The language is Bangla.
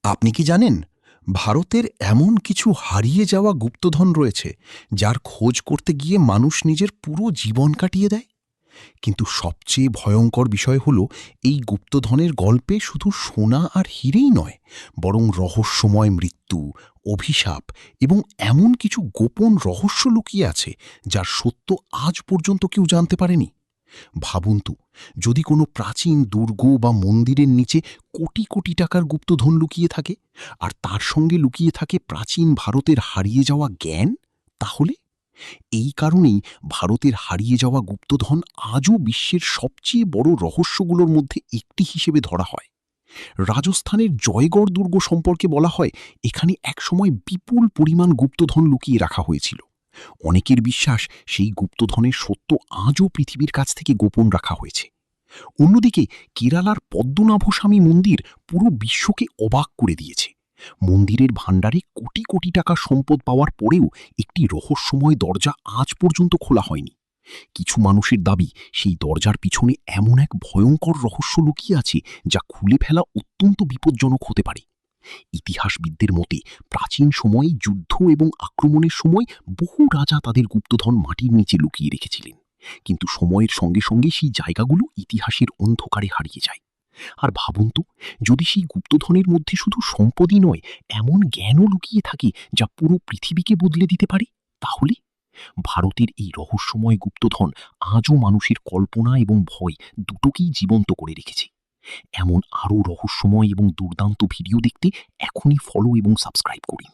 আপনি কি জানেন ভারতের এমন কিছু হারিয়ে যাওয়া গুপ্তধন রয়েছে যার খোঁজ করতে গিয়ে মানুষ নিজের পুরো জীবন কাটিয়ে দেয়? কিন্তু সবচেয়ে ভয়ঙ্কর বিষয় হলো এই গুপ্তধনের গল্পে শুধু সোনা আর হীরেই নয়, বরং রহস্যময় মৃত্যু, অভিশাপ এবং এমন কিছু গোপন রহস্য লুকিয়ে আছে যার সত্য আজ পর্যন্ত কেউ জানতে পারেনি। ভাবুন তো, যদি কোনো প্রাচীন দুর্গ বা মন্দিরের নিচে কোটি কোটি টাকার গুপ্তধন লুকিয়ে থাকে, আর তার সঙ্গে লুকিয়ে থাকে প্রাচীন ভারতের হারিয়ে যাওয়া জ্ঞান, তাহলে এই কারণেই ভারতের হারিয়ে যাওয়া গুপ্তধন আজও বিশ্বের সবচেয়ে বড় রহস্যগুলোর মধ্যে একটি হিসেবে ধরা হয়। রাজস্থানের জয়গড় দুর্গ সম্পর্কে বলা হয় এখানে একসময় বিপুল পরিমাণ গুপ্তধন লুকিয়ে রাখা হয়েছিল। অনেকের বিশ্বাস সেই গুপ্তধনের সত্য আজও পৃথিবীর কাছ থেকে গোপন রাখা হয়েছে। অন্যদিকে কেরালার পদ্মনাভস্বামী মন্দির পুরো বিশ্বকে অবাক করে দিয়েছে। মন্দিরের ভাণ্ডারে কোটি কোটি টাকা সম্পদ পাওয়ার পরেও একটি রহস্যময় দরজা আজ পর্যন্ত খোলা হয়নি। কিছু মানুষের দাবি সেই দরজার পিছনে এমন এক ভয়ঙ্কর রহস্য লুকিয়ে আছে যা খুলে ফেলা অত্যন্ত বিপজ্জনক হতে পারে। ইতিহাসবিদদের মতে প্রাচীন সময়ে যুদ্ধ এবং আক্রমণের সময় বহু রাজা তাদের গুপ্তধন মাটির নিচে লুকিয়ে রেখেছিলেন, কিন্তু সময়ের সঙ্গে সঙ্গে সেই জায়গাগুলো ইতিহাসের অন্ধকারে হারিয়ে যায়। আর ভাবুন তো, যদি সেই গুপ্তধনের মধ্যে শুধু সম্পদই নয়, এমন জ্ঞানও লুকিয়ে থাকে যা পুরো পৃথিবীকে বদলে দিতে পারে, তাহলে ভারতের এই রহস্যময় গুপ্তধন আজও মানুষের কল্পনা এবং ভয় দুটোকেই জীবন্ত করে রেখেছে। এমন আরও রহস্যময় এবং দুর্দান্ত ভিডিও দেখতে এখনই ফলো এবং সাবস্ক্রাইব করুন।